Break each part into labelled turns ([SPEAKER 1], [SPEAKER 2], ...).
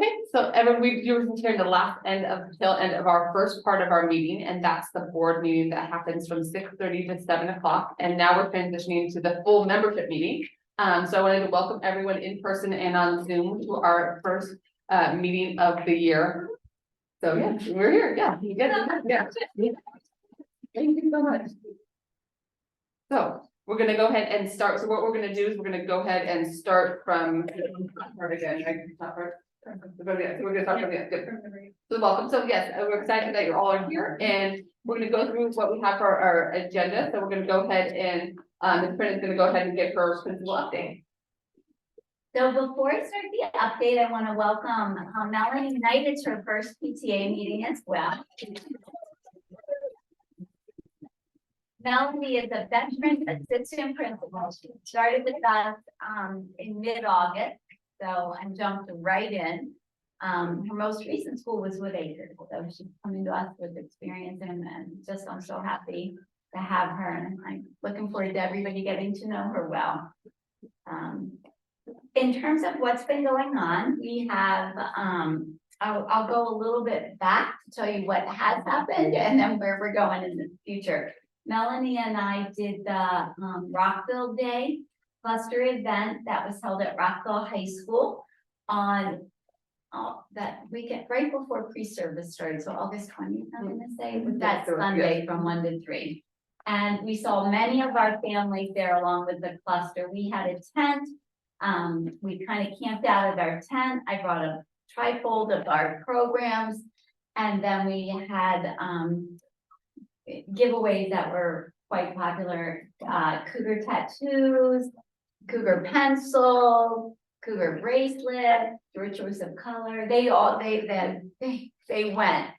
[SPEAKER 1] Okay, so you're here the tail end of our first part of our meeting, and that's the board meeting that happens from 6:30 to 7 o'clock. And now we're transitioning to the full membership meeting. So I wanted to welcome everyone in person and on Zoom to our first meeting of the year. So yeah, we're here. Yeah, you get it. Yeah. Thank you so much. So we're gonna go ahead and start. So what we're gonna do is we're gonna go ahead and start from part again. We're gonna start from the So welcome. So yes, we're excited that you're all here, and we're gonna go through what we have for our agenda. So we're gonna go ahead and Ms. Prentice is gonna go ahead and give her principal update.
[SPEAKER 2] So before I start the update, I want to welcome Melanie Knight. It's her first PTA meeting as well. Melanie is a veteran assistant principal. She started with us in mid-August, so I jumped right in. Her most recent school was with Acres, so she's coming to us with experience, and just I'm so happy to have her, and I'm looking forward to everybody getting to know her well. In terms of what's been going on, we have, I'll go a little bit back to tell you what has happened and then where we're going in the future. Melanie and I did the Rockville Day cluster event that was held at Rockville High School on that weekend, right before pre-service started. So August 20th, I'm going to say, was that Sunday from 1 to 3. And we saw many of our families there along with the cluster. We had a tent. We kind of camped out at our tent. I brought a trifold of our programs, and then we had giveaways that were quite popular. Cougar tattoos, cougar pencil, cougar bracelet, your choice of color. They went.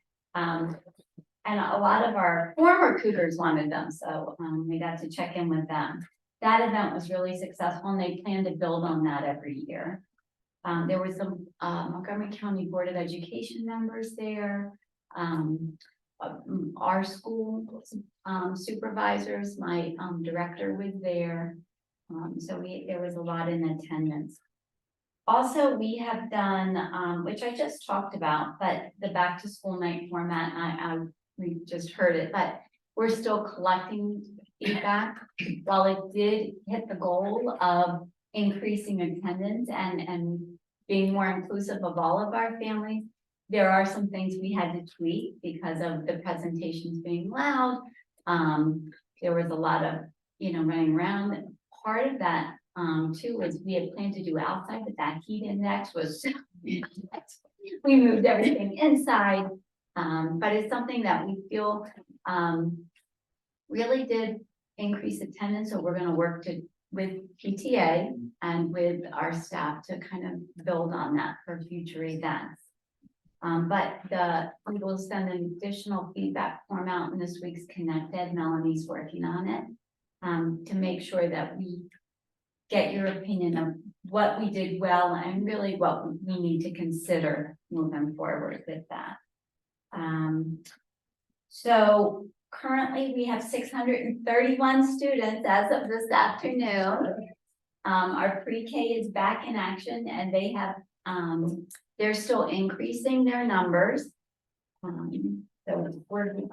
[SPEAKER 2] And a lot of our former cougars wanted them, so we got to check in with them. That event was really successful, and they plan to build on that every year. There were some Montgomery County Board of Education members there. Our school supervisors, my director was there. So there was a lot in attendance. Also, we have done, which I just talked about, but the back to school night format, we just heard it, but we're still collecting feedback. While it did hit the goal of increasing attendance and being more inclusive of all of our families, there are some things we had to tweak because of the presentations being loud. There was a lot of, running around. Part of that, too, was we had planned to do outside, but that heat index was, we moved everything inside. But it's something that we feel really did increase attendance. So we're going to work with PTA and with our staff to kind of build on that for future events. But we will send an additional feedback form out in this week's Connected. Melanie's working on it to make sure that we get your opinion of what we did well and really what we need to consider moving forward with that. So currently we have 631 students as of this afternoon. Our pre-K is back in action, and they have they're still increasing their numbers. So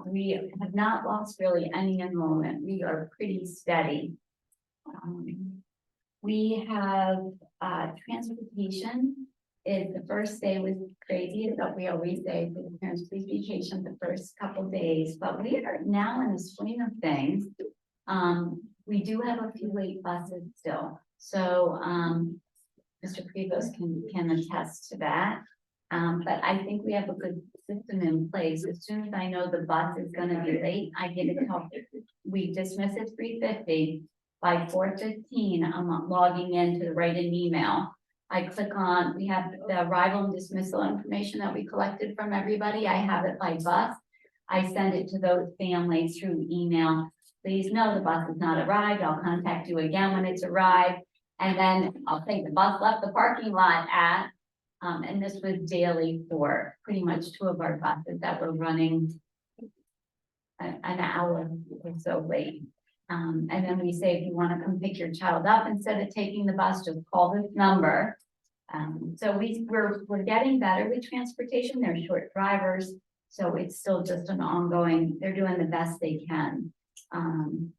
[SPEAKER 2] we have not lost really any enrollment. We are pretty steady. We have transportation. The first day was crazy, but we always say for the parents, please be patient the first couple of days. But we are now in the swing of things. We do have a few late buses still. So Mr. Prevos can attest to that. But I think we have a good system in place. As soon as I know the bus is going to be late, I get it help. We dismiss at 3:50. By 4:15, I'm logging in to write an email. I click on, we have the arrival and dismissal information that we collected from everybody. I have it by bus. I send it to those families through email. Please know the bus has not arrived. I'll contact you again when it's arrived. And then I'll say the bus left the parking lot at, and this was daily for pretty much 2 of our buses that were running an hour or so late. And then we say, if you want to come pick your child up instead of taking the bus, just call this number. So we're getting better with transportation. They're short drivers. So it's still just an ongoing, they're doing the best they can. And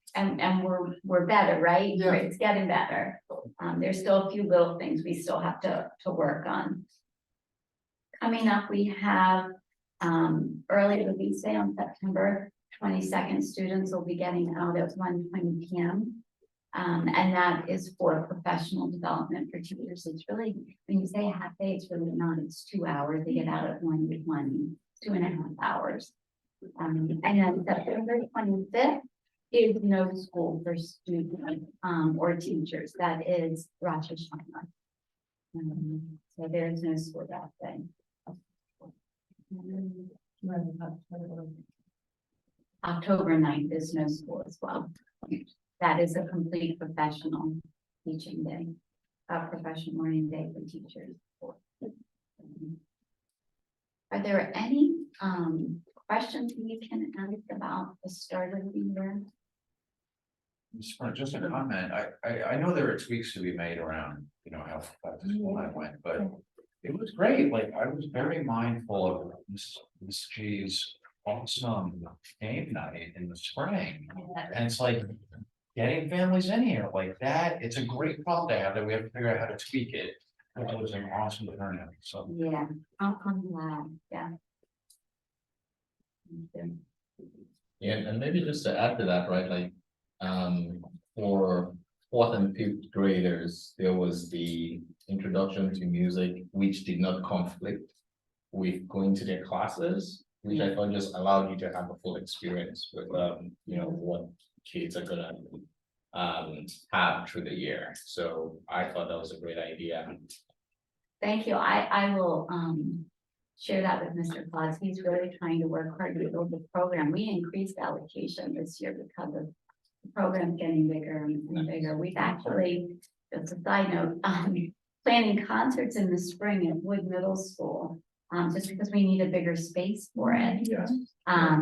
[SPEAKER 2] we're better, right?
[SPEAKER 3] Yeah.
[SPEAKER 2] It's getting better. There's still a few little things we still have to work on. Coming up, we have, early release day on September 22nd. Students will be getting out at 1:20 p.m. And that is for professional development for teachers. It's really, when you say a half day, it's really not, it's 2 hours. They get out at 1:20, 2.5 hours. And then September 25th is no school for students, or teachers. That is Rosh Hashanah. So there's no school that day. October 9th is no school as well. That is a complete professional teaching day, a professional learning day for teachers. Are there any questions we can ask about the start of the year?
[SPEAKER 4] Just a comment, I know there are tweaks to be made around, how back to school I went, but it was great, like, I was very mindful of Miss G's awesome game night in the spring. And it's like, getting families in here like that, it's a great problem to have, that we have to figure out how to tweak it. It was an awesome turnout, so.
[SPEAKER 2] Yeah, I'm glad, yeah.
[SPEAKER 5] Yeah, and maybe just to add to that, right, like, for 4th and 5th graders, there was the introduction to music, which did not conflict with going to their classes, which I thought just allowed you to have a full experience with, what kids are gonna have through the year. So I thought that was a great idea.
[SPEAKER 2] Thank you. I will share that with Mr. Claus. He's really trying to work hard to build the program. We increased allocation this year because of the program getting bigger and bigger. We've actually, just a side note, planning concerts in the spring at Wood Middle School, just because we need a bigger space for it.
[SPEAKER 4] Yeah.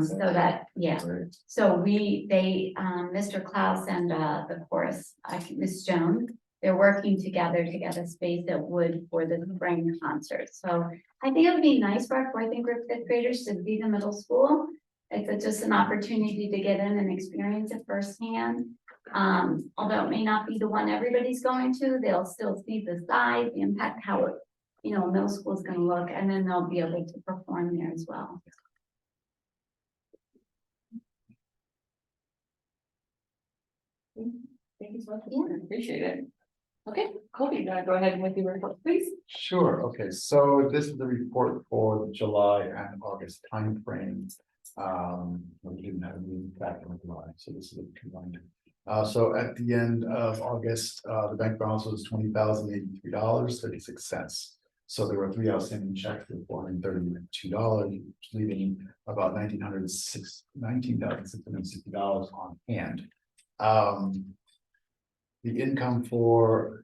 [SPEAKER 2] So that, yeah. So Mr. Klaus and the chorus, Miss Jones, they're working together to get a space at Wood for the spring concert. So I think it would be nice for our 4th and 5th graders to be the middle school. It's just an opportunity to get in and experience it firsthand. Although it may not be the one everybody's going to, they'll still see the size, the impact, how it, middle school is going to look, and then they'll be able to perform there as well.
[SPEAKER 1] Thank you so much. Yeah, appreciate it. Okay, Colby, you wanna go ahead with your report, please?
[SPEAKER 3] Sure, okay, so this is the report for the July and August timeframe. We didn't have a meeting back in July, so this is a combined. So at the end of August, the bank balance was $20,083.36. So there were 3 outstanding checks for $432, leaving about $19,660 on hand. The income for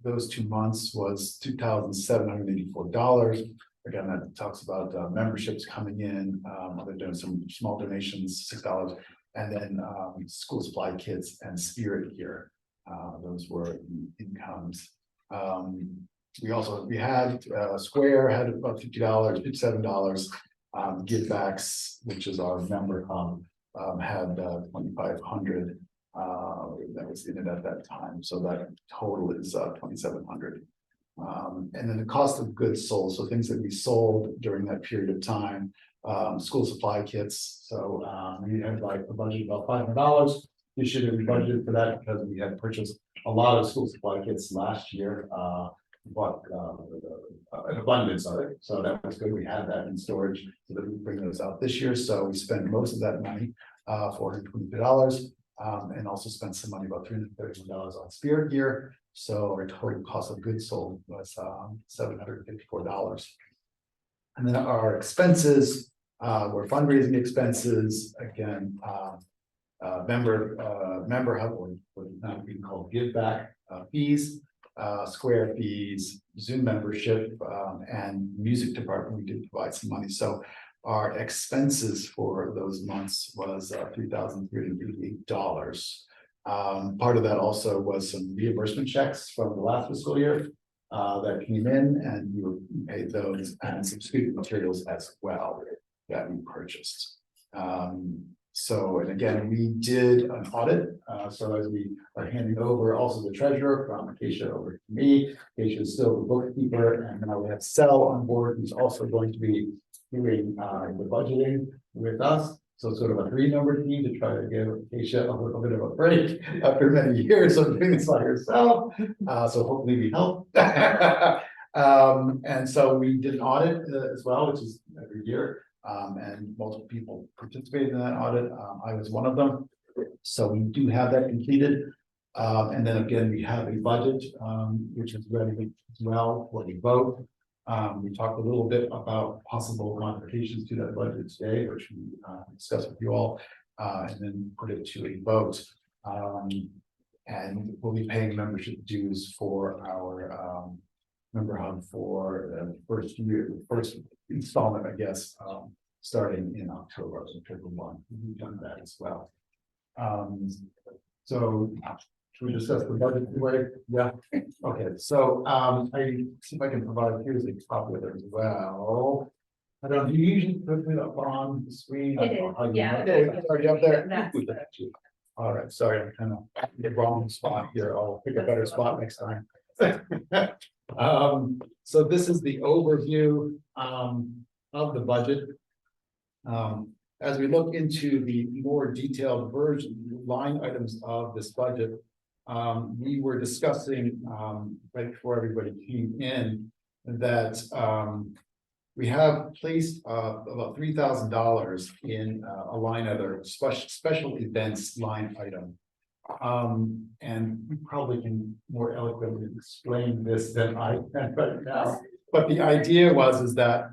[SPEAKER 3] those 2 months was $2,784. Again, that talks about memberships coming in. They're doing some small donations, $6, and then school supply kits and spirit gear. Those were the incomes. We had Square had about $50, $57. Give backs, which is our member had 2,500. That was in it at that time, so that total is 2,700. And then the cost of goods sold, so things that we sold during that period of time, school supply kits. So we had like a budget about $500. This year we budgeted for that because we had purchased a lot of school supply kits last year. But an abundance of it, so that was good. We had that in storage so that we bring those out this year. So we spent most of that money, $420, and also spent some money, about $331 on spirit gear. So our total cost of goods sold was $754. And then our expenses were fundraising expenses. Again, member help, or what is now being called give back fees. Square fees, Zoom membership, and music department, we did provide some money. So our expenses for those months was $3,388. Part of that also was some reimbursement checks from the last fiscal year. that came in, and we paid those and some student materials as well that we purchased. So, and again, we did an audit, so as we are handing over also the treasurer from Acacia over to me, Acacia is still the bookkeeper, and now we have Sel on board, who's also going to be doing the budgeting with us. So sort of a three-number team to try to give Acacia a little bit of a break after many years of doing this by herself. So hopefully we help. And so we did an audit as well, which is every year. And multiple people participated in that audit. I was one of them. So we do have that completed. And then again, we have a budget, which is ready as well for the vote. We talked a little bit about possible modifications to that budget today, which we discussed with you all, and then put it to a vote. And we'll be paying membership dues for our member hub for the first installment, I guess, starting in October 1. We've done that as well. So should we discuss the budget today? Yeah. Okay, so I see if I can provide, here's a copy of it as well. I don't, do you usually put it up on the screen?
[SPEAKER 2] It is,
[SPEAKER 3] How you
[SPEAKER 2] yeah.
[SPEAKER 3] know? It's already up there.
[SPEAKER 2] That's
[SPEAKER 3] Look at you. All right, sorry, I'm kind of in the wrong spot here. I'll pick a better spot next time. So this is the overview of the budget. As we look into the more detailed version, line items of this budget, we were discussing right before everybody came in that we have placed about $3,000 in a line item, special events line item. And we probably can more eloquently explain this than I can right now. But the idea is that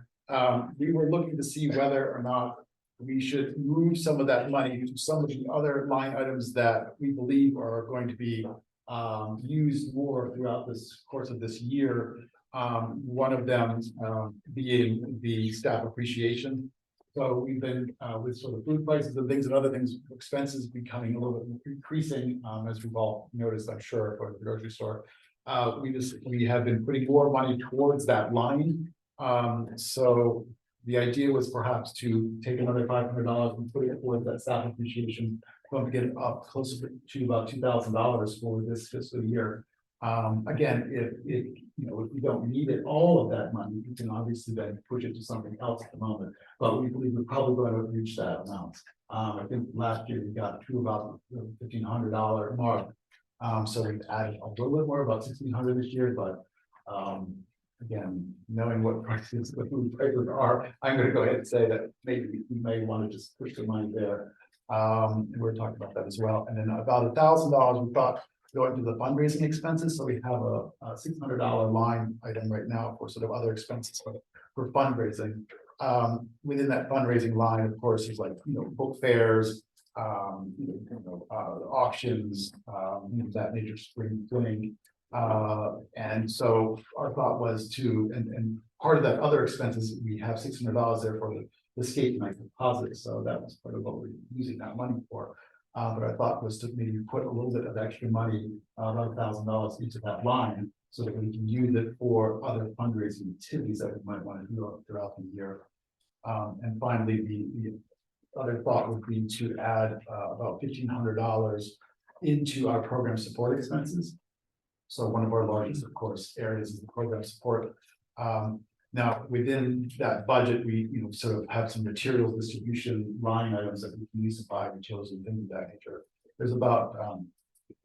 [SPEAKER 3] we were looking to see whether or not we should move some of that money to some of the other line items that we believe are going to be used more throughout this course of this year. One of them being the staff appreciation. So we've been with sort of food prices and things and other things, expenses becoming a little bit increasing, as we've all noticed, I'm sure, for the grocery store. We have been putting more money towards that line. So the idea was perhaps to take another $500 and put it towards that staff appreciation, to get it up closer to about $2,000 for this fiscal year. Again, if we don't need it, all of that money, we can obviously then push it to something else at the moment. But we believe we're probably going to reach that amount. I think last year we got to about the $1,500 mark. So we've added a little bit more, about $1,600 this year, but again, knowing what prices the food prices are, I'm going to go ahead and say that maybe we may want to just push the money there. And we're talking about that as well. And then about $1,000 we thought going to the fundraising expenses. So we have a $600 line item right now for sort of other expenses for fundraising. Within that fundraising line, of course, is like book fairs, auctions, that nature spring fling. And so our thought was to, and part of that other expenses, we have $600 there for the skate night deposit. So that was part of what we're using that money for. But I thought was to maybe put a little bit of extra money, about $1,000 into that line, so that we can use it for other fundraising activities that we might want to do throughout the year. And finally, the other thought would be to add about $1,500 into our program support expenses. So one of our largest, of course, areas is the program support. Now, within that budget, we sort of have some materials distribution line items that we can use to buy materials and things of that nature. There's about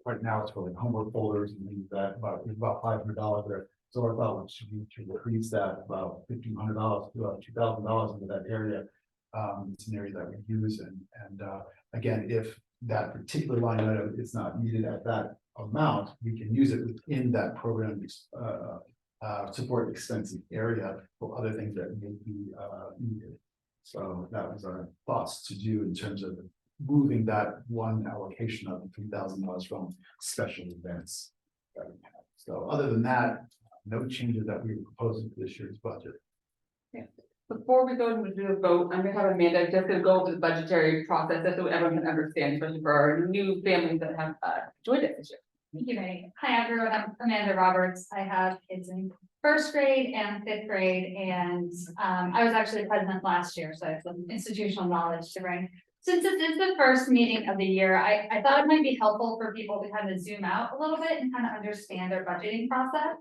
[SPEAKER 3] right now it's for like homework folders and things like that, there's about $500 there. So our thought was to increase that about $1,500 to about $2,000 into that area. It's an area that we use, and again, if that particular line item is not needed at that amount, we can use it within that program support expensive area for other things that may be needed. So that was our thoughts to do in terms of moving that one allocation of $3,000 from special events that we have. So other than that, no changes that we were proposing for this year's budget.
[SPEAKER 1] Before we go into the vote, I'm gonna have Amanda just to go over the budgetary process, so everyone can understand, especially for our new families that have joined us this year.
[SPEAKER 6] Thank you, Mary. Hi, everyone. I'm Amanda Roberts. I have kids in first grade and fifth grade, and I was actually president last year, so I have some institutional knowledge to bring. Since this is the first meeting of the year, I thought it might be helpful for people to kind of zoom out a little bit and kind of understand their budgeting process.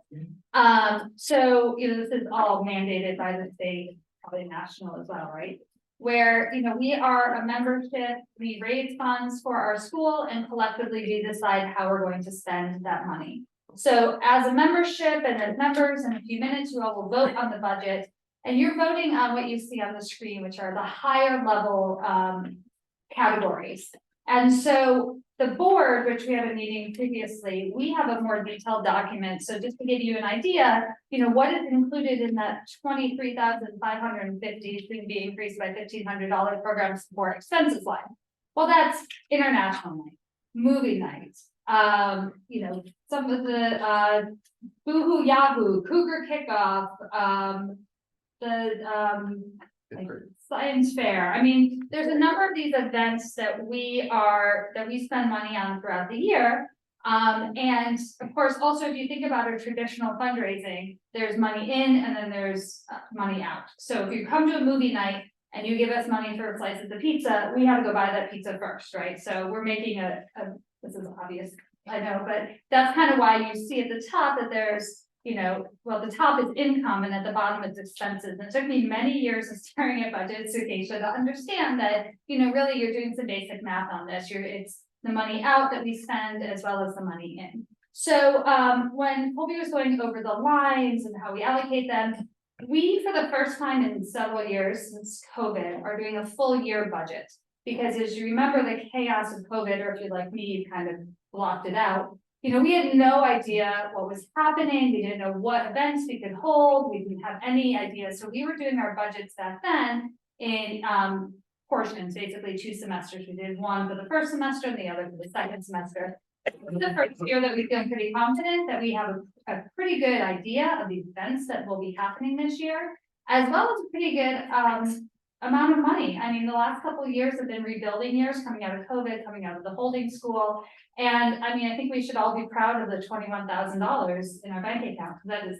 [SPEAKER 6] So, this is all mandated by the state, probably national as well, right? Where, we are a membership, we raise funds for our school, and collectively we decide how we're going to spend that money. So as a membership and as members, in a few minutes, you all will vote on the budget. And you're voting on what you see on the screen, which are the higher level categories. And so the board, which we had a meeting previously, we have a more detailed document. So just to give you an idea, what is included in that $23,550 soon be increased by $1,500 program support expenses line. Well, that's international night, movie night, some of the Boohoo Yahoo, Cougar Kickoff, like science fair. I mean, there's a number of these events that we spend money on throughout the year. And of course, also, if you think about our traditional fundraising, there's money in and then there's money out. So if you come to a movie night and you give us money for a slice of the pizza, we have to go buy that pizza first, right? So we're making this is obvious, I know, but that's kind of why you see at the top that there's, the top is income and at the bottom it's expenses. And it took me many years of staring at budgets, Acacia, to understand that, really you're doing some basic math on this. It's the money out that we spend as well as the money in. So when Colby was going over the lines and how we allocate them, we, for the first time in several years since COVID, are doing a full year budget. Because as you remember the chaos of COVID, or if you're like me, kind of blocked it out. We had no idea what was happening. We didn't know what events we could hold. We didn't have any idea. So we were doing our budgets back then in portions, basically 2 semesters. We did one for the first semester and the other for the second semester. This is the first year that we feel pretty confident that we have a pretty good idea of the events that will be happening this year, as well as a pretty good amount of money. I mean, the last couple of years have been rebuilding years, coming out of COVID, coming out of the holding school. And I mean, I think we should all be proud of the $21,000 in our bank account. That is,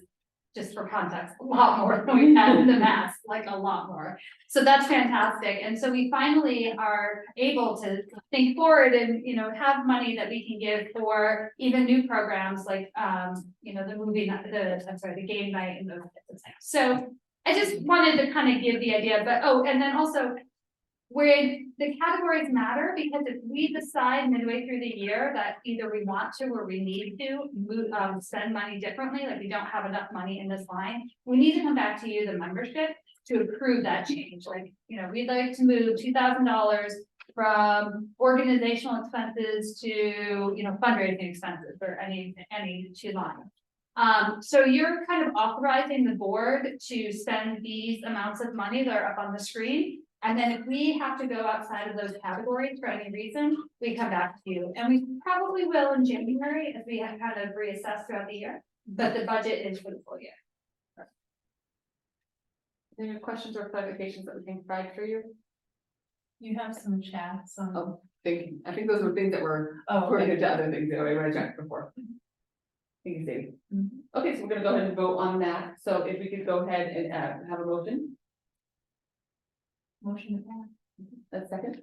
[SPEAKER 6] just for context, a lot more than we had in the past, like a lot more. So that's fantastic. And so we finally are able to think forward and, have money that we can give for even new programs like, the movie, the game night and those types of things. So I just wanted to kind of give the idea, but, and then also where the categories matter, because if we decide midway through the year that either we want to or we need to spend money differently, like we don't have enough money in this line, we need to come back to you, the membership, to approve that change. Like, we'd like to move $2,000 from organizational expenses to, fundraising expenses or any 2 lines. So you're kind of authorizing the board to spend these amounts of money that are up on the screen. And then if we have to go outside of those categories for any reason, we come back to you. And we probably will in January as we have kind of reassessed throughout the year, but the budget is for the full year.
[SPEAKER 1] Any questions or clarifications that we can provide for you?
[SPEAKER 7] You have some chats on.
[SPEAKER 1] Oh, thank you. I think those were things that were
[SPEAKER 7] Oh,
[SPEAKER 1] according to other things that we read before. Thank you, Dave. Okay, so we're gonna go ahead and vote on that. So if we could go ahead and have a motion.
[SPEAKER 7] Motion to pass.
[SPEAKER 1] A second.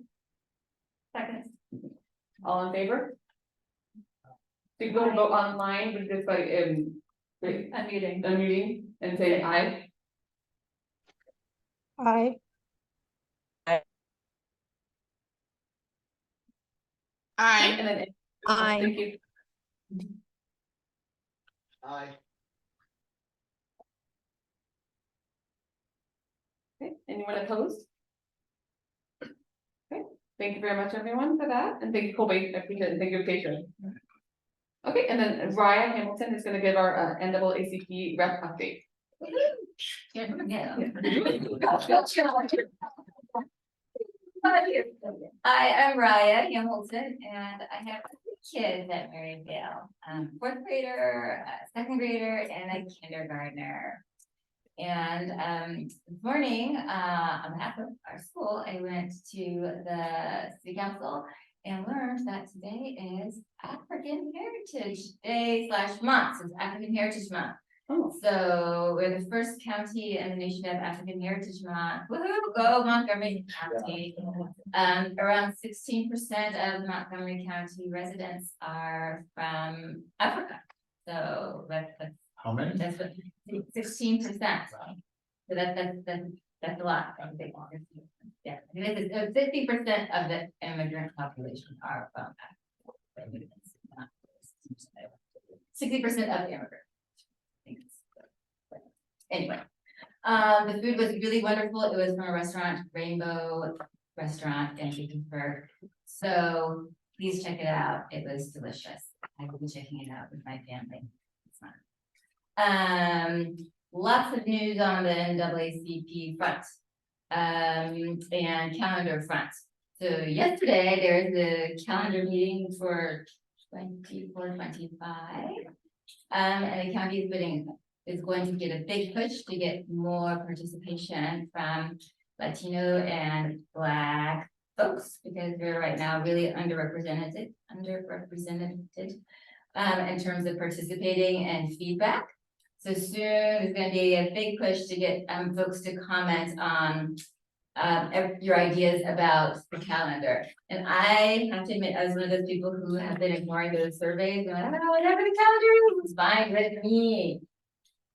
[SPEAKER 6] Second.
[SPEAKER 1] All in favor? So you go to vote online, but just like unmuting and say aye.
[SPEAKER 8] Aye.
[SPEAKER 1] Aye. And then.
[SPEAKER 8] Aye.
[SPEAKER 1] Thank you.
[SPEAKER 3] Aye.
[SPEAKER 1] Okay, anyone opposed? Okay, thank you very much, everyone, for that, and thank you, Colby, I appreciate it, thank you, Acacia. Okay, and then Raya Hamilton is gonna give our NAACP rep update.
[SPEAKER 2] Hi, I'm Raya Hamilton, and I have 2 kids at Maryvale, 4th grader, 2nd grader, and a kindergartner. And this morning, on behalf of our school, I went to the city council and learned that today is African Heritage Day / month, so it's African Heritage Month.
[SPEAKER 1] Oh.
[SPEAKER 2] So we're the first county in the nation to have African Heritage Month. Woohoo, go Montgomery County. Around 16% of Montgomery County residents are from Africa. So that's
[SPEAKER 5] How many?
[SPEAKER 2] that's what 16%. So that's a lot. I think. Yeah, 50% of the immigrant population are from Africa. 60% of the immigrants. Anyway, the food was really wonderful. It was from a restaurant, Rainbow Restaurant in Petersburg. So please check it out. It was delicious. I will be checking it out with my family. It's fun. Lots of news on the NAACP front, and calendar front. So yesterday there was a calendar meeting for 24-25. And the county is going to get a big push to get more participation from Latino and Black folks, because we're right now really underrepresented in terms of participating and feedback. So soon there's going to be a big push to get folks to comment on your ideas about the calendar. And I have to admit, I was one of those people who have been ignoring those surveys, and like, oh, whatever the calendar is, fine with me.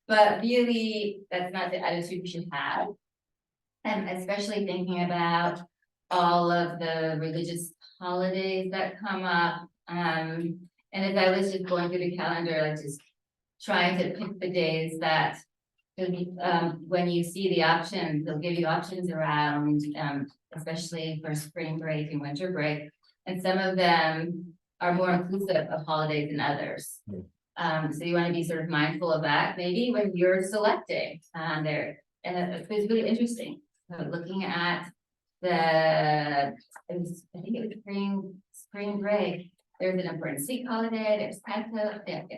[SPEAKER 2] But really, that's not the attitude we should have. And especially thinking about all of the religious holidays that come up. And as I was just going through the calendar, like just trying to pick the days that when you see the options, they'll give you options around, especially for spring break and winter break. And some of them are more inclusive of holidays than others. So you want to be sort of mindful of that maybe when you're selecting there. And it was really interesting. So looking at I think it was spring break. There's an important Sikh holiday, there's Passover, there's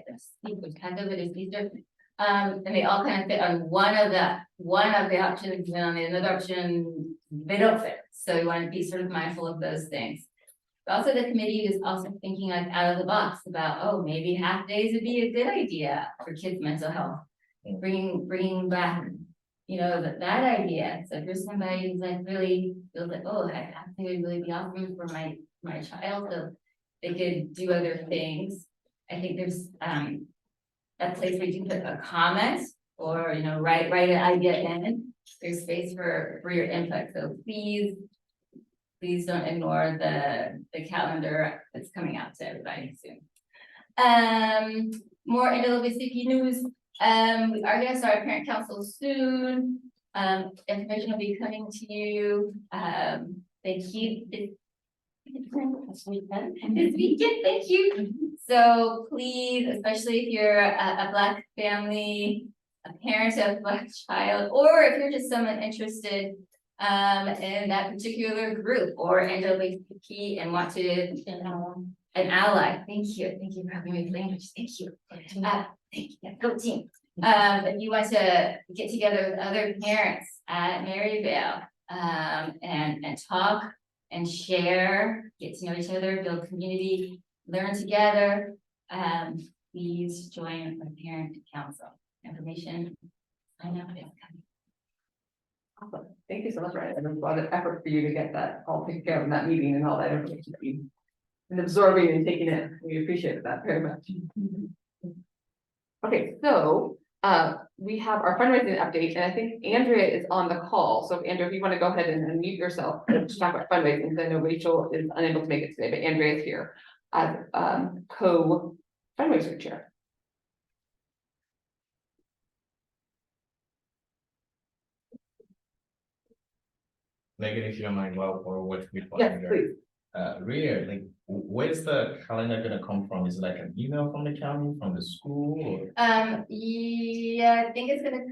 [SPEAKER 2] Passover, there's Easter. And they all kind of fit on one of the options, and on the another option, they don't fit. So you want to be sort of mindful of those things. But also the committee is also thinking like out of the box about, oh, maybe half days would be a good idea for kids' mental health. And bringing back, that idea. So if you're somebody who's like really feels like, oh, I think it would really be awesome for my child, so they could do other things. I think there's a place where you can put a comment or, write an idea in. There's space for your input. So please don't ignore the calendar that's coming out to everybody soon. More NAACP news. We are going to start a parent council soon. Information will be coming to you. Thank you. This weekend, thank you. So please, especially if you're a Black family, a parent of a Black child, or if you're just someone interested in that particular group or NAACP and want to an ally. Thank you for having me with language. Thank you. Thank you. Go team. If you want to get together with other parents at Maryvale and talk and share, get to know each other, build community, learn together, please join the parent council. Information, I know it's coming.
[SPEAKER 1] Awesome. Thank you so much, Ryan. There's a lot of effort for you to get that all taken care of in that meeting and all that information that you and absorbing and taking it. We appreciate that very much. Okay, so we have our fundraising update, and I think Andrea is on the call. So Andrea, if you want to go ahead and unmute yourself to talk about fundraising, because I know Rachel is unable to make it today, but Andrea is here as co-fundraiser chair.
[SPEAKER 5] Megan, if you don't mind, or what we
[SPEAKER 1] Yes, please.
[SPEAKER 5] Rhea, like, where's the calendar gonna come from? Is it like an email from the county, from the school? Or?
[SPEAKER 2] Yeah, I think it's gonna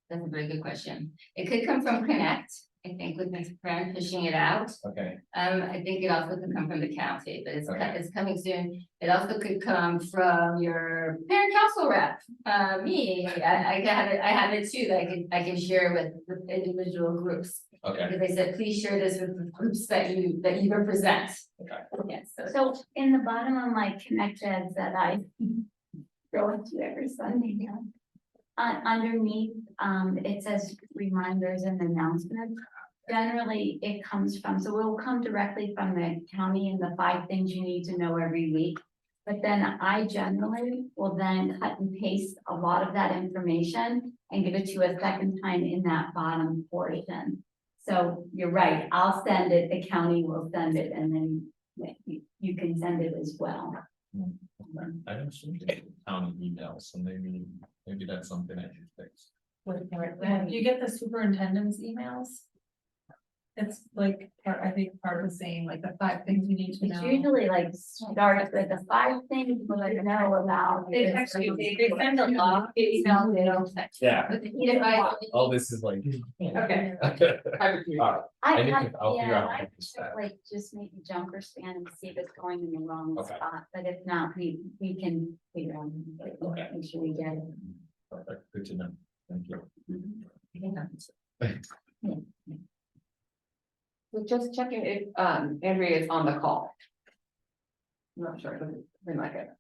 [SPEAKER 2] that's a very good question. It could come from Connect. I think with Ms. Karen pushing it out.
[SPEAKER 5] Okay,
[SPEAKER 2] I think it also could come from the county, but
[SPEAKER 5] Okay.
[SPEAKER 2] it's coming soon. It also could come from your parent council rep, me. I have it too, that I can share with individual groups.
[SPEAKER 5] okay,
[SPEAKER 2] Because they said, please share this with the groups that you represent.
[SPEAKER 5] okay.
[SPEAKER 2] Yes, so in the bottom of my connect ads that I go into every Sunday now. Underneath, it says reminders and announcements. Generally, it comes from, so it will come directly from the county and the 5 things you need to know every week. But then I generally will then cut and paste a lot of that information and give it to you a second time in that bottom portion. So you're right, I'll send it, the county will send it, and then you can send it as well.
[SPEAKER 5] I don't see the county emails, so maybe that's something I should fix.
[SPEAKER 7] Do you get the superintendent's emails? It's like, I think part of the same, like the 5 things you need to
[SPEAKER 2] It's
[SPEAKER 7] know.
[SPEAKER 2] usually like starts with the 5 things you want to know about.
[SPEAKER 6] They send a lot of emails, they don't send.
[SPEAKER 5] Yeah, all this is like.
[SPEAKER 1] Okay.
[SPEAKER 5] Okay.
[SPEAKER 1] Private community.
[SPEAKER 5] All right, I need to- I'll figure out how to fix that.
[SPEAKER 2] Like, just maybe jumper span and see if it's going in the wrong
[SPEAKER 5] Okay.
[SPEAKER 2] spot, but if not, we can figure out.
[SPEAKER 5] Okay.
[SPEAKER 2] Make sure we get it.
[SPEAKER 5] Perfect, good to know, thank you.
[SPEAKER 1] So just checking if, Andrea is on the call. I'm not sure, they might get.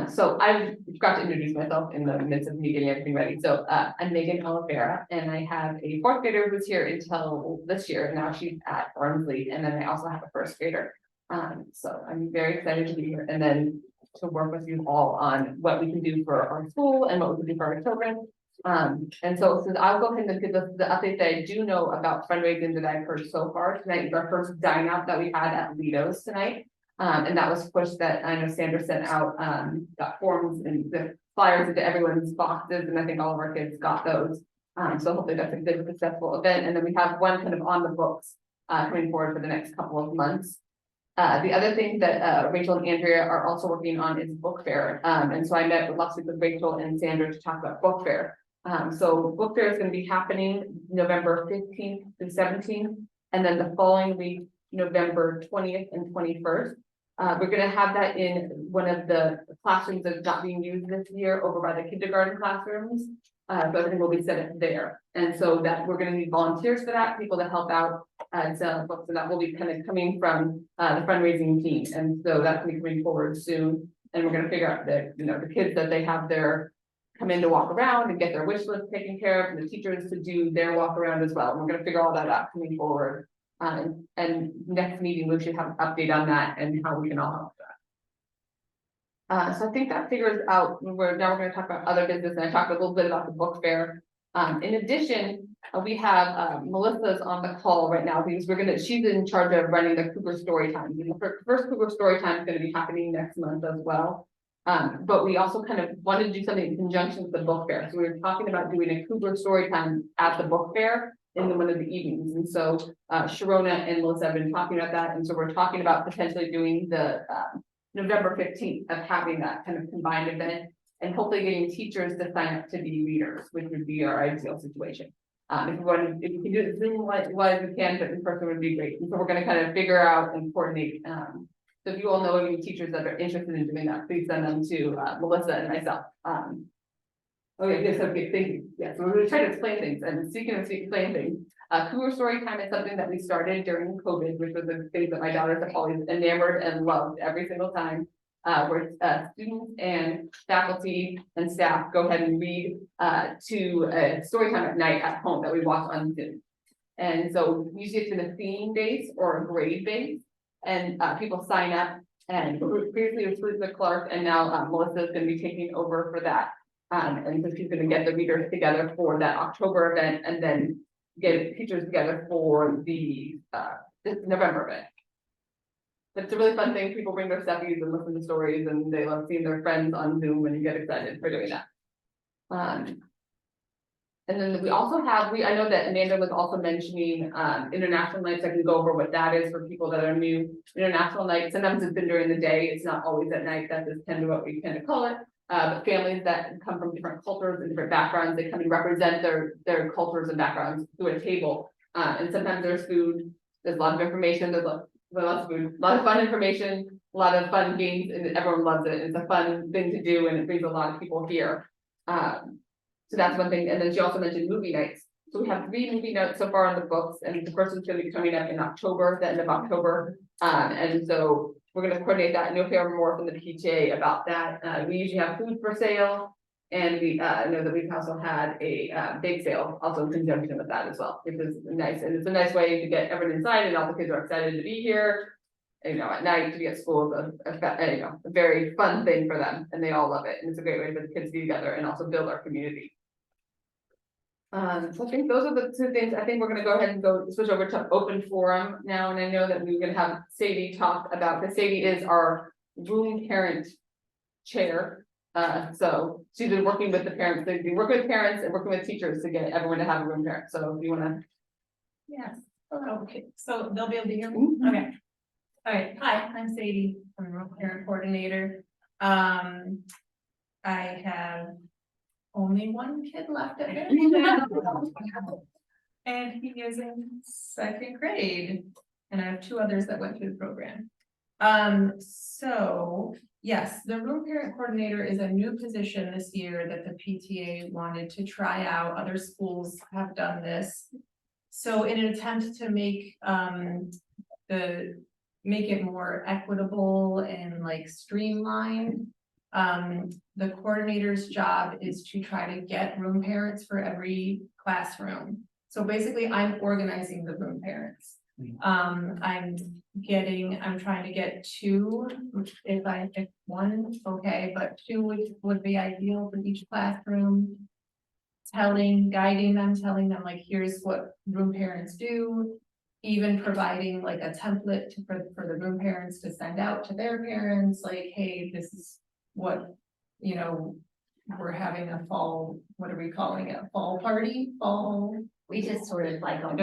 [SPEAKER 1] So I forgot to introduce myself in the midst of me getting everything ready. So, I'm Megan Olivera, and I have a 4th grader who's here until this year. Now she's at Barnsley, and then I also have a 1st grader. So I'm very excited to be here and then to work with you all on what we can do for our school and what we can do for our children. And so since I'll go ahead and give the update that I do know about fundraising that I've heard so far. Tonight is our first dine out that we had at Lido's tonight. And that was pushed that I know Sandra sent out, got forms and the flyers into everyone's boxes, and I think all of our kids got those. So hopefully that's a good successful event. And then we have one kind of on the books, coming forward for the next couple of months. The other thing that Rachel and Andrea are also working on is book fair. And so I met last week with Rachel and Sandra to talk about book fair. So book fair is going to be happening November 15th to 17th, and then the following week, November 20th and 21st. We're going to have that in one of the classrooms that's not being used this year over by the kindergarten classrooms. So everything will be set up there. And so that we're going to need volunteers for that, people to help out. So books, and that will be kind of coming from the fundraising team. And so that's going to be coming forward soon. And we're going to figure out that, the kids that they have there come in to walk around and get their wish list taken care of, and the teachers to do their walk around as well. And we're going to figure all that out coming forward. And next meeting, we should have an update on that and how we can all help that. So I think that figures out, now we're going to talk about other business, and I talked a little bit about the book fair. In addition, we have Melissa's on the call right now because she's in charge of running the Cougar Story Time. The first Cougar Story Time is going to be happening next month as well. But we also kind of wanted to do something in conjunction with the book fair. So we were talking about doing a Cougar Story Time at the book fair in one of the evenings. And so Sharona and Melissa have been talking about that. And so we're talking about potentially doing the November 15th of having that kind of combined event, and hopefully getting teachers to sign up to be readers, which would be our ideal situation. If we can do it Zoom wise, we can, but in person would be great. And so we're going to kind of figure out and coordinate. So if you all know any teachers that are interested in doing that, please send them to Melissa and myself. Okay, yes, okay, thank you. Yeah, so we're going to try to explain things, and speaking of explaining things, Cougar Story Time is something that we started during COVID, which was a phase that my daughters have always enamored and loved every single time. Where students and faculty and staff go ahead and read to a story time at night at home that we watch on Zoom. And so usually it's in a theme base or a grade base, and people sign up. And previously it was Elizabeth Clark, and now Melissa is going to be taking over for that. And so she's going to get the readers together for that October event, and then get teachers together for the this November event. It's a really fun thing. People bring their stuffies and listen to stories, and they love seeing their friends on Zoom, and you get excited for doing that. And then we also have, I know that Amanda was also mentioning international nights. I can go over what that is for people that are new. International nights, sometimes it's been during the day, it's not always at night. That is kind of what we kind of call it. But families that come from different cultures and different backgrounds, they come and represent their cultures and backgrounds through a table. And sometimes there's food, there's a lot of information, lots of food, a lot of fun information, a lot of fun games, and everyone loves it. It's a fun thing to do, and it brings a lot of people here. So that's one thing, and then she also mentioned movie nights. So we have 3 movie nights so far on the books, and the first one's gonna be coming up in October, the end of October. And so we're gonna coordinate that, and you'll hear more from the PTA about that. We usually have food for sale. And we know that we've also had a bake sale also in conjunction with that as well, which is nice, and it's a nice way to get everyone inside, and all the kids are excited to be here. You know, at night to be at school is a very fun thing for them, and they all love it, and it's a great way for the kids to be together and also build our community. So I think those are the 2 things. I think we're gonna go ahead and switch over to open forum now, and I know that we're gonna have Sadie talk about, because Sadie is our room parent chair. So she's been working with the parents, they've been working with parents and working with teachers to get everyone to have a room parent. So if you wanna.
[SPEAKER 7] Yes, okay, so they'll be able to hear me, okay. All right, hi, I'm Sadie, I'm a role parent coordinator. I have only 1 kid left at Maryvale. And he is in 2nd grade, and I have 2 others that went through the program. So, yes, the room parent coordinator is a new position this year that the PTA wanted to try out. Other schools have done this. So in an attempt to make it more equitable and like streamlined, the coordinator's job is to try to get room parents for every classroom. So basically, I'm organizing the room parents. I'm trying to get 2, if I pick 1, okay, but 2 would be ideal for each classroom. Guiding them, telling them like, here's what room parents do. Even providing like a template for the room parents to send out to their parents, like, hey, this is what, you know, we're having a fall, what are we calling it? Fall party,
[SPEAKER 2] We just sort of like a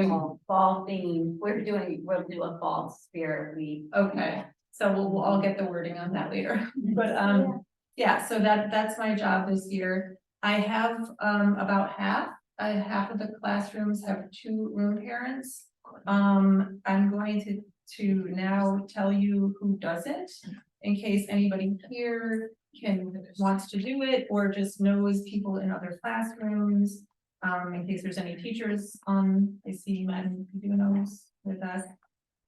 [SPEAKER 2] fall theme, we'll do a fall spirit week.
[SPEAKER 7] Okay, so we'll all get the wording on that later, but yeah, so that's my job this year. I have about half of the classrooms have 2 room parents. I'm going to now tell you who doesn't, in case anybody here wants to do it, or just knows people in other classrooms. In case there's any teachers on, I see Madam Dunos with us.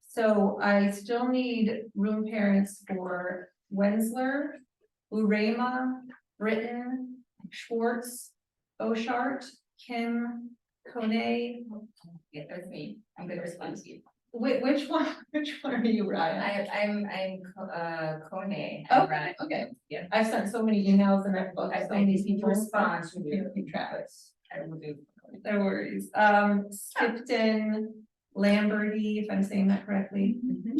[SPEAKER 7] So I still need room parents for Wensler, Urema, Britton, Schwartz, Oshart, Kim, Kone.
[SPEAKER 2] Yeah, that's me. I'm gonna respond to you.
[SPEAKER 7] Which one are you, Ryan?
[SPEAKER 2] I'm Kone.
[SPEAKER 7] Oh, okay.
[SPEAKER 2] Yeah.
[SPEAKER 7] I've sent so many emails and I've got so many people.
[SPEAKER 2] respond to
[SPEAKER 7] Keep Travis.
[SPEAKER 2] I will do.
[SPEAKER 7] No worries. Skipton, Lamberty, if I'm saying that correctly,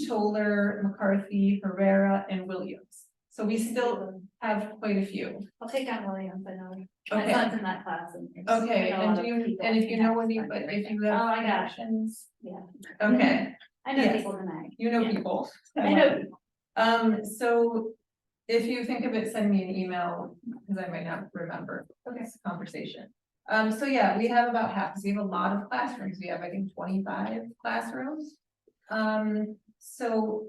[SPEAKER 7] Toller, McCarthy, Herrera, and Williams. So we still have quite a few.
[SPEAKER 6] I'll take on Williams, I know. My
[SPEAKER 7] Okay.
[SPEAKER 6] son's in that class.
[SPEAKER 7] Okay, and if you know any, but if you have
[SPEAKER 6] Oh, I got it.
[SPEAKER 7] questions.
[SPEAKER 6] Yeah.
[SPEAKER 7] Okay,
[SPEAKER 6] I know
[SPEAKER 7] Yes.
[SPEAKER 6] people tonight.
[SPEAKER 7] you know
[SPEAKER 6] Yeah.
[SPEAKER 7] people.
[SPEAKER 6] I know people.
[SPEAKER 7] So if you think of it, send me an email, because I might not remember this conversation. So yeah, we have about half, because we have a lot of classrooms. We have, I think, 25 classrooms. So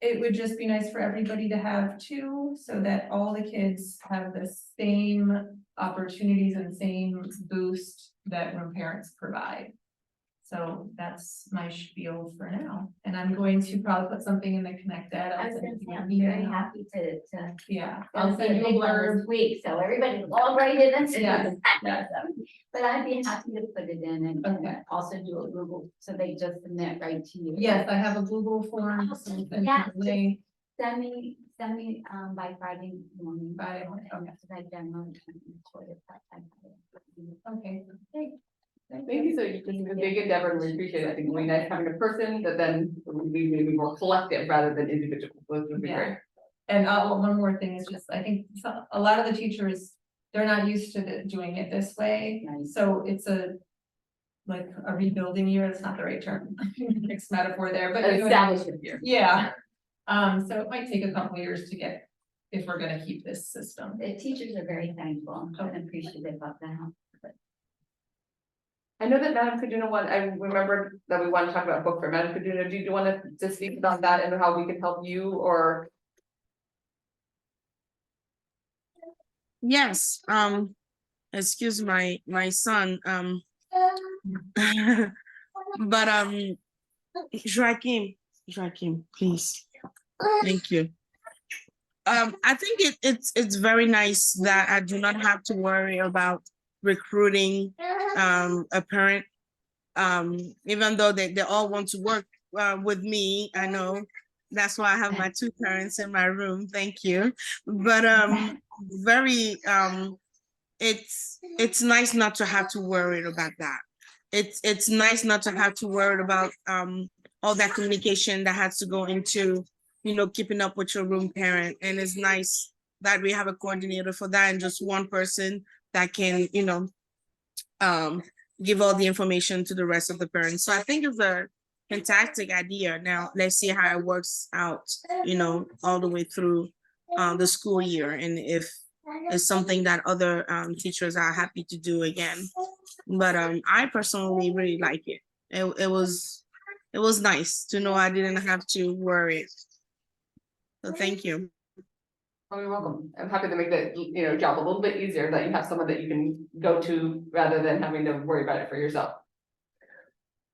[SPEAKER 7] it would just be nice for everybody to have 2, so that all the kids have the same opportunities and same boost that room parents provide. So that's my spiel for now, and I'm going to probably put something in the Connect Ed.
[SPEAKER 2] I
[SPEAKER 7] I'll
[SPEAKER 2] was
[SPEAKER 7] send
[SPEAKER 2] gonna
[SPEAKER 7] you
[SPEAKER 2] say,
[SPEAKER 7] an
[SPEAKER 2] I'm very
[SPEAKER 7] email.
[SPEAKER 2] happy to.
[SPEAKER 7] Yeah,
[SPEAKER 2] I'll
[SPEAKER 7] I'll send you a
[SPEAKER 2] big one
[SPEAKER 7] blurb.
[SPEAKER 2] this week, so everybody will all write it.
[SPEAKER 7] Yes, yes.
[SPEAKER 2] But I'd be happy to put it in and
[SPEAKER 7] Okay.
[SPEAKER 2] also do a Google, so they just submit right to you.
[SPEAKER 7] Yes, I have a Google form.
[SPEAKER 2] Oh,
[SPEAKER 7] So send
[SPEAKER 2] yes.
[SPEAKER 7] you the link.
[SPEAKER 2] Send me, by Friday morning.
[SPEAKER 7] Friday morning, okay.
[SPEAKER 2] Because I downloaded it and sort of that time.
[SPEAKER 7] Okay.
[SPEAKER 1] Thank you, so it's a big endeavor, and we appreciate it. I think it'll be nice having a person that then we may be more collective rather than individual. Those would be
[SPEAKER 7] Yeah.
[SPEAKER 1] great.
[SPEAKER 7] And one more thing is just, I think a lot of the teachers, they're not used to doing it this way.
[SPEAKER 2] Right.
[SPEAKER 7] So it's like a rebuilding year. It's not the right term. Mixed metaphor there, but. you know what I mean.
[SPEAKER 1] Establishment here.
[SPEAKER 7] Yeah. So it might take a couple years to get, if we're gonna keep this system.
[SPEAKER 2] The teachers are very thankful and appreciative of that.
[SPEAKER 1] I know that Madam Kaduna I remember that we want to talk about book fair. Madam Kaduna, do you want to speak about that and how we can help you or?
[SPEAKER 8] Yes, excuse my son, but Joaquin, please, thank you. I think it's very nice that I do not have to worry about recruiting a parent. Even though they all want to work with me, I know that's why I have my two parents in my room. Thank you. But very it's nice not to have to worry about that. It's nice not to have to worry about all that communication that has to go into, you know, keeping up with your room parent. And it's nice that we have a coordinator for that and just one person that can, you know, give all the information to the rest of the parents. So I think it's a fantastic idea. Now let's see how it works out, you know, all the way through the school year, and if it's something that other teachers are happy to do again. But I personally really like it. It was nice to know I didn't have to worry. So thank you.
[SPEAKER 1] Oh, you're welcome. I'm happy to make that, you know, job a little bit easier, that you have someone that you can go to rather than having to worry about it for yourself.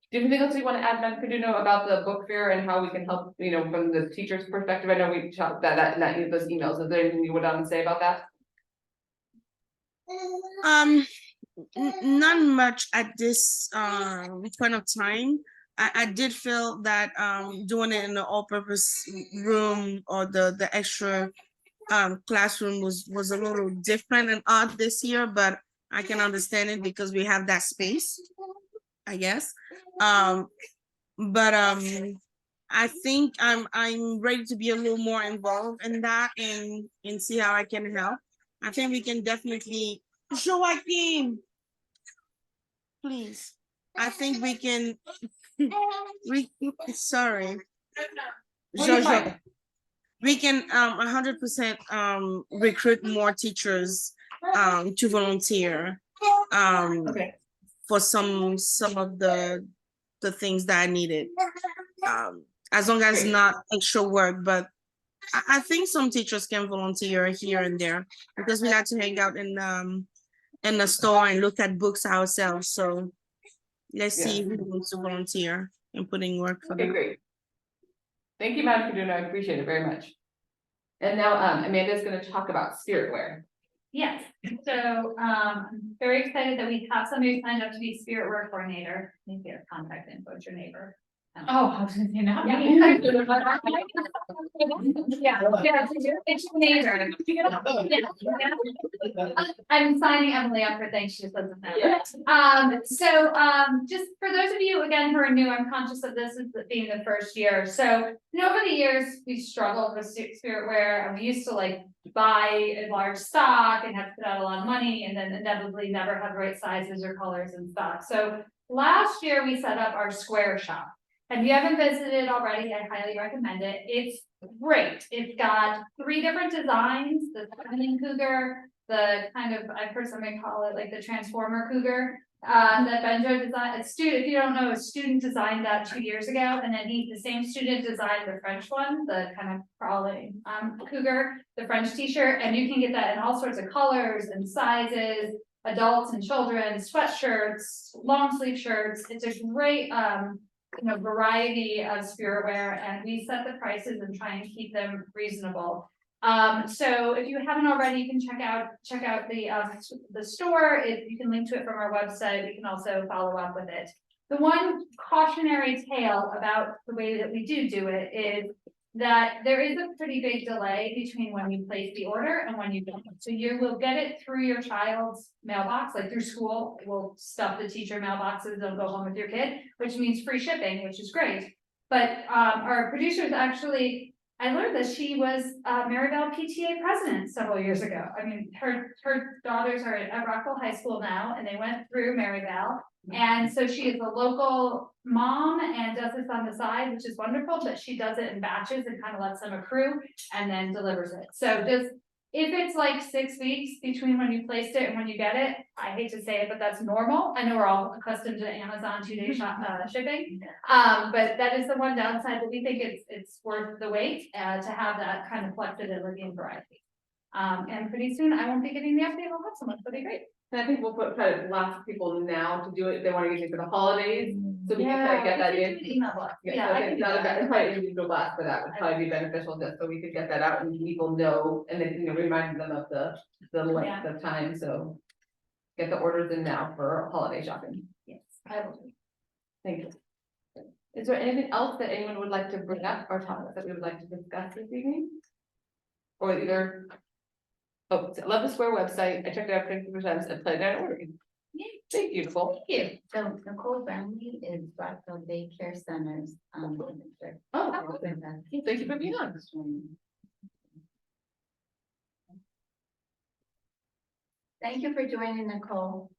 [SPEAKER 1] Do you have anything else you want to add, Madam Caduno, about the book fair and how we can help, you know, from the teacher's perspective? I know we talked that those emails. Is there anything you would say about that?
[SPEAKER 8] Not much at this point of time. I did feel that doing it in the all-purpose room or the extra classroom was a little different and odd this year, but I can understand it because we have that space, I guess. But I think I'm ready to be a little more involved in that and see how I can help. I think we can definitely Joaquin, please. I think we can sorry. Jojo, we can 100% recruit more teachers to volunteer
[SPEAKER 1] Okay.
[SPEAKER 8] for some of the things that I needed. As long as
[SPEAKER 1] Great.
[SPEAKER 8] not extra work, but I think some teachers can volunteer here and there because we like to hang out in the store and look at books ourselves. So let's see who wants to volunteer and put in work for
[SPEAKER 1] Okay,
[SPEAKER 8] them.
[SPEAKER 1] great. Thank you, Madam Caduno. I appreciate it very much. And now Amanda's going to talk about spirit wear.
[SPEAKER 6] Yes, so I'm very excited that we have somebody signed up to be spirit wear coordinator. Maybe their contact info, it's your neighbor.
[SPEAKER 7] Oh, I was gonna say no.
[SPEAKER 6] Yeah, it's your neighbor. I'm signing Emily up for things she just doesn't know. Just for those of you, again, who are new, I'm conscious of this as being the first year. So, over the years, we struggled with spirit wear, and we used to like buy a large stock and have to put out a lot of money, and then inevitably never have the right sizes or colors in stock. So last year we set up our square shop. And if you haven't visited it already, I highly recommend it. It's great. It's got 3 different designs: the feminine cougar, the kind of, I've heard somebody call it like the transformer cougar. That Benjo designed, if you don't know, a student designed that 2 years ago, and then the same student designed the French one, the kind of crawling cougar, the French t-shirt, and you can get that in all sorts of colors and sizes, adults and children, sweatshirts, long sleeve shirts. It's a great variety of spirit wear, and we set the prices and try and keep them reasonable. So if you haven't already, you can check out the store. You can link to it from our website. We can also follow up with it. The one cautionary tale about the way that we do it is that there is a pretty big delay between when you place the order and when you don't. So you will get it through your child's mailbox, like through school. We'll stuff the teacher mailboxes, they'll go home with your kid, which means free shipping, which is great. But our producers actually, I learned that she was Maryvale PTA president several years ago. I mean, her daughters are at Rockville High School now, and they went through Maryvale. And so she is a local mom and does this on the side, which is wonderful, but she does it in batches and kind of lets them accrue and then delivers it. So just If it's like 6 weeks between when you placed it and when you get it, I hate to say it, but that's normal. I know we're all accustomed to Amazon 2-day shipping. But that is the one downside, but we think it's worth the wait, to have that kind of flexibility and variety. And pretty soon I won't be getting the update on that so much, it'll be great.
[SPEAKER 1] And I think we'll try to blast people now to do it, if they wanna get it for the holidays, so we can try to get that
[SPEAKER 6] we
[SPEAKER 1] in.
[SPEAKER 6] could do an email blast.
[SPEAKER 1] Yeah, so
[SPEAKER 6] I
[SPEAKER 1] it's
[SPEAKER 6] can
[SPEAKER 1] not
[SPEAKER 6] do
[SPEAKER 1] a
[SPEAKER 6] that.
[SPEAKER 1] bad, probably individual blast for that would probably be beneficial, just so we could get that out and people know, and then, remind them of the length of time, so. Get the orders in now for holiday shopping.
[SPEAKER 6] Yes, I will do.
[SPEAKER 1] Thank you. Is there anything else that anyone would like to bring up or topics that we would like to discuss this evening? Or either. Oh, I love the Square website. I checked it out 50 times and played it ordering.
[SPEAKER 2] Yay.
[SPEAKER 1] Thank you, Nicole.
[SPEAKER 2] Thank you. So Nicole Brownlee is Rockville Daycare Centers. Manager.
[SPEAKER 1] Oh, thank you for being on.
[SPEAKER 2] Thank you for joining, Nicole.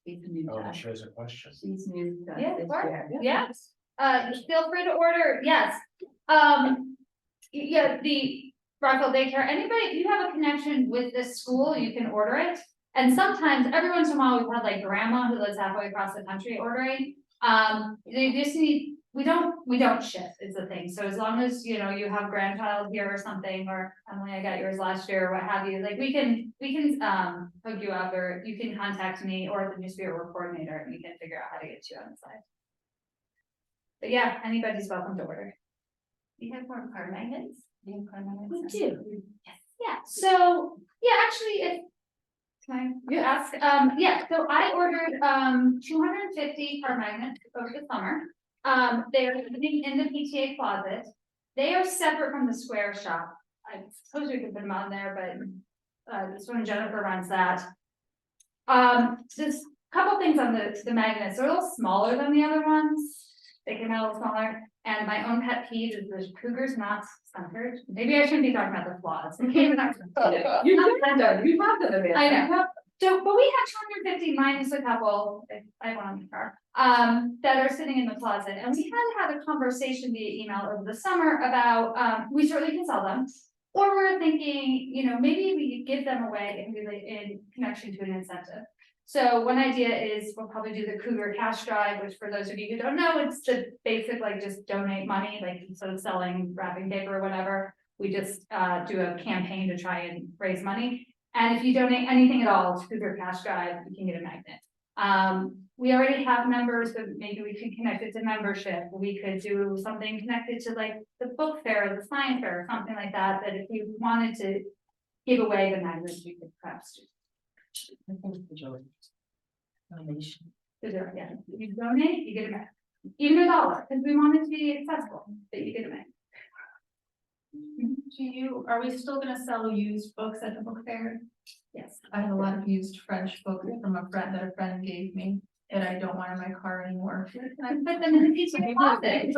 [SPEAKER 2] She's new to
[SPEAKER 4] Oh,
[SPEAKER 2] us.
[SPEAKER 4] she has a question.
[SPEAKER 2] She's new to us
[SPEAKER 6] Yeah,
[SPEAKER 2] this
[SPEAKER 6] sure.
[SPEAKER 2] year.
[SPEAKER 6] Yes, feel free to order, yes. Yeah, the Rockville Daycare, anybody, if you have a connection with this school, you can order it. And sometimes, every once in a while, we've had like grandma who lives halfway across the country ordering. They just need, we don't ship is the thing. So as long as, you have grandchild here or something, or Emily, I got yours last year, or what have you, like we can hook you up, or you can contact me or the New Spirit Work Coordinator, and we can figure out how to get you on the side. But yeah, anybody's welcome to order.
[SPEAKER 2] We have more car magnets. Do you have car magnets?
[SPEAKER 6] We do. Yes. Yeah, so, yeah, actually, can I ask, yeah, so I ordered, 250 car magnets over the summer. They are sitting in the PTA closet. They are separate from the Square shop. I suppose we could put them on there, but, this one Jennifer runs that. Just a couple things on the magnets, they're a little smaller than the other ones. They came out a little smaller, and my own pet peeve is the cougar's not centered. Maybe I shouldn't be talking about the flaws.
[SPEAKER 1] You have them,
[SPEAKER 6] I know. So, but we have 250 minus a couple, I have one on the car, that are sitting in the closet, and we had a conversation via email over the summer about, we certainly can sell them. Or we're thinking, maybe we give them away in connection to an incentive. So one idea is we'll probably do the Cougar Cash Drive, which for those of you who don't know, it's the basic, like just donate money, like instead of selling wrapping paper or whatever, we just do a campaign to try and raise money. And if you donate anything at all to Cougar Cash Drive, you can get a magnet. We already have members, but maybe we could connect it to membership. We could do something connected to like the book fair, the science fair, something like that, that if we wanted to give away the magnets, we could perhaps do.
[SPEAKER 2] Donation.
[SPEAKER 6] Yeah, you donate, you get a magnet, even $1, because we want it to be accessible, that you get a magnet.
[SPEAKER 7] Are we still gonna sell used books at the book fair?
[SPEAKER 6] Yes.
[SPEAKER 7] I have a lot of used French books from a friend that a friend gave me, and I don't want in my car anymore.
[SPEAKER 6] Can I put them in the PTA closet?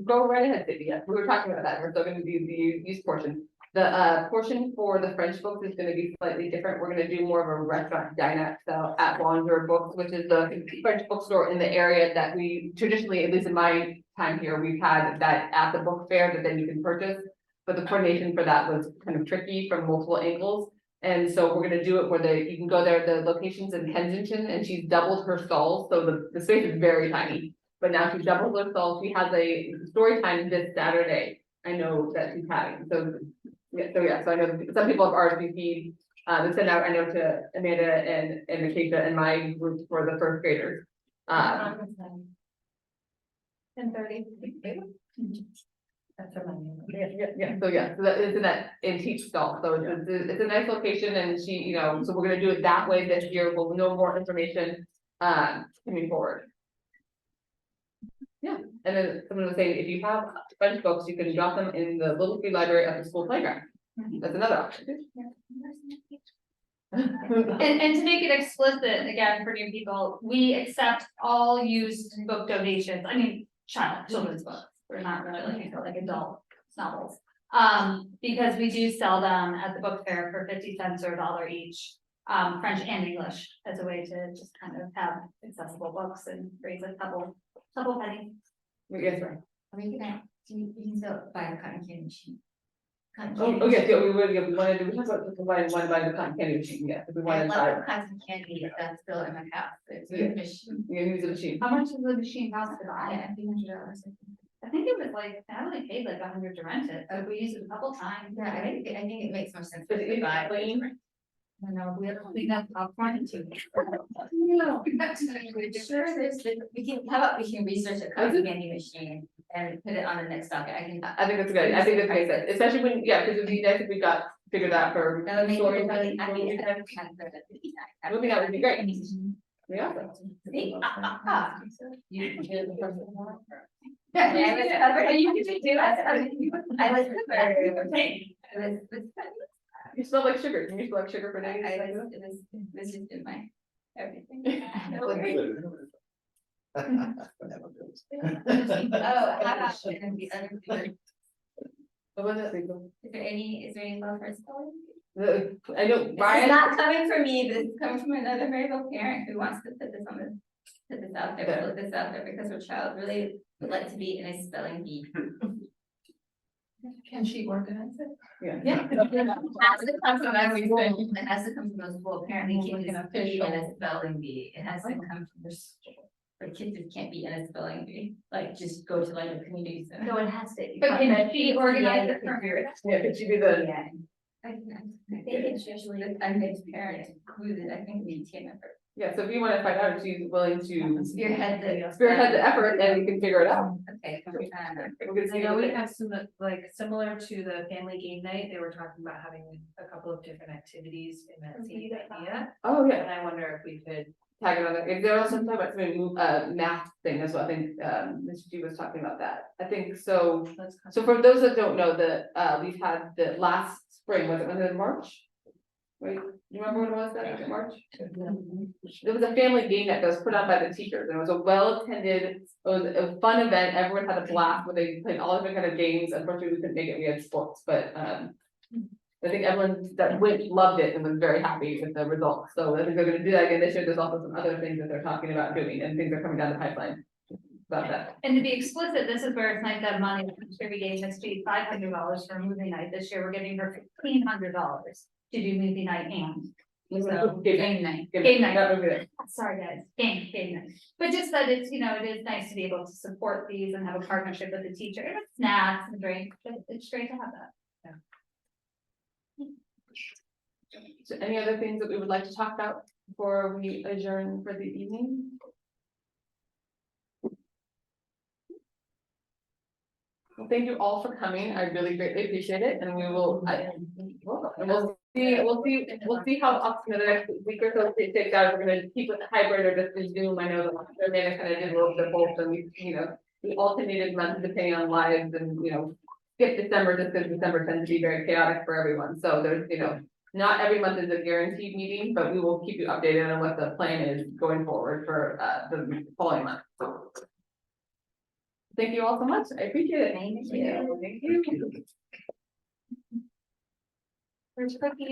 [SPEAKER 1] Go right ahead, Cindy. We were talking about that. We're still gonna do the use portion. The portion for the French books is gonna be slightly different. We're gonna do more of a restaurant dine-out style at Wander Books, which is the French bookstore in the area that we traditionally, at least in my time here, we've had that at the book fair that then you can purchase. But the coordination for that was kind of tricky from multiple angles. And so we're gonna do it where you can go there, the location's in Kensington, and she's doubled her stalls, so the space is very tiny. But now she's doubled her stalls, she has a story time this Saturday, I know that she's having, so. Yeah, so I know that some people have RSVP'd, they sent out, I know to Amanda and Acacia and my group for the first graders.
[SPEAKER 6] 10:30.
[SPEAKER 2] That's our money.
[SPEAKER 1] So that is in that antique stall, so it's a nice location, and she, so we're gonna do it that way this year, we'll know more information, coming forward. Yeah, and then someone was saying, if you have French books, you can drop them in the little free library at the school playground, that's another option.
[SPEAKER 6] And to make it explicit, again, for new people, we accept all used book donations, I mean, children's books, we're not really looking for like adult novels. Because we do sell them at the book fair for 50 cents or $1 each, French and English, as a way to just kind of have accessible books and raise a couple pennies.
[SPEAKER 1] Yes, right.
[SPEAKER 2] Are we gonna, do you still buy a cotton candy machine?
[SPEAKER 1] Oh, yes, yeah, we would, yeah, we wanted to, we talked about combining one by the cotton candy machine, yes, if we
[SPEAKER 2] I
[SPEAKER 1] wanted
[SPEAKER 2] love
[SPEAKER 1] five,
[SPEAKER 2] cotton candy, that's still in my house, it's
[SPEAKER 1] Yeah.
[SPEAKER 2] a machine.
[SPEAKER 1] we can use the machine.
[SPEAKER 6] How much does the machine cost to buy?
[SPEAKER 2] I think $100.
[SPEAKER 6] I think it was like, I only paid like 100 to rent it, so if we used it a couple times.
[SPEAKER 2] Yeah, I think it makes more sense.
[SPEAKER 1] But it is
[SPEAKER 2] buy.
[SPEAKER 1] clean.
[SPEAKER 6] I don't know, we have to clean up up front too.
[SPEAKER 2] No. Sure, we can, how about we can research a cotton candy machine and put it on the next docket, I can.
[SPEAKER 1] I think that's good, I think that makes sense, especially when, yeah, because it'd be nice if we got figured out for.
[SPEAKER 2] That would make me really
[SPEAKER 1] storytelling,
[SPEAKER 2] happy.
[SPEAKER 1] movie
[SPEAKER 2] if I
[SPEAKER 1] time.
[SPEAKER 2] had
[SPEAKER 1] Movie night would be great. Yeah.
[SPEAKER 2] See, You.
[SPEAKER 6] Yeah,
[SPEAKER 2] I was covered, you could do, I was covered.
[SPEAKER 1] You smell like sugar, can you smell like sugar for days?
[SPEAKER 2] It was just in my everything. No
[SPEAKER 1] Like,
[SPEAKER 2] worries. Oh, how about the other food?
[SPEAKER 1] What was it?
[SPEAKER 2] Is there any love for spelling?
[SPEAKER 1] I know,
[SPEAKER 2] It's
[SPEAKER 1] Brian,
[SPEAKER 2] not coming from me, this is coming from another Maryville parent who wants to put this on the, put this out there, put this out there because her child really would like to be in a spelling bee.
[SPEAKER 7] Can she organize it?
[SPEAKER 1] yeah.
[SPEAKER 2] It has to come from every school, it has to come from the school, apparently
[SPEAKER 7] Like
[SPEAKER 2] kids
[SPEAKER 7] an
[SPEAKER 2] can't be in a
[SPEAKER 7] official-
[SPEAKER 2] spelling bee, it has to come from the school. For kids that can't be in a spelling bee, like just go to like a community center.
[SPEAKER 6] No, it has to. But can she organize it for her?
[SPEAKER 1] Yeah, could you be the,
[SPEAKER 2] Yeah. I think it's usually a mixed parent included, I think the PTA member.
[SPEAKER 1] yeah, so if you wanna find out if she's willing to
[SPEAKER 2] Spearhead the.
[SPEAKER 1] spearhead the effort, then we can figure it out.
[SPEAKER 2] Okay.
[SPEAKER 1] We're gonna
[SPEAKER 9] I
[SPEAKER 1] see
[SPEAKER 9] know
[SPEAKER 1] what
[SPEAKER 9] we
[SPEAKER 1] they-
[SPEAKER 9] have some, like, similar to the family game night, they were talking about having a couple of different activities in that same idea.
[SPEAKER 1] Oh, yeah,
[SPEAKER 9] And I wonder if we could,
[SPEAKER 1] tag it on there, if they're also talking about some math thing as well, I think, Mr. G was talking about that, I think so.
[SPEAKER 9] let's.
[SPEAKER 1] So for those that don't know, we've had the last spring, was it March? Wait, do you remember when it was, that was it March? There was a family game that was put on by the teachers, and it was a well-attended, it was a fun event, everyone had a blast, where they played all different kind of games, unfortunately, we couldn't make it, we had sports, but, I think everyone that went loved it and was very happy with the results, so I think they're gonna do that again this year, there's also some other things that they're talking about doing, and things are coming down the pipeline about that.
[SPEAKER 6] And to be explicit, this is where it's nice to have money, we gave Miss G $500 for movie night, this year we're giving her $1,500 to do movie night and. So,
[SPEAKER 2] Game night.
[SPEAKER 6] Game night.
[SPEAKER 1] That would be it.
[SPEAKER 6] Sorry, guys, game night, but just that it's, it is nice to be able to support these and have a partnership with the teacher, and snacks and drinks, it's great to have that.
[SPEAKER 1] So any other things that we would like to talk about before we adjourn for the evening? Well, thank you all for coming, I really greatly appreciate it, and we will, and we'll see how, the next week or so it takes out, if we're gonna keep with the hybrid or just the Zoom, I know that Amanda kind of did a little bit of both, and we alternated months depending on lives and, skip December, just because December tends to be very chaotic for everyone, so there's, not every month is a guaranteed meeting, but we will keep you updated on what the plan is going forward for, the following month. Thank you all so much, I appreciate it.
[SPEAKER 2] Thank you.
[SPEAKER 1] Thank you. Where's Cookie?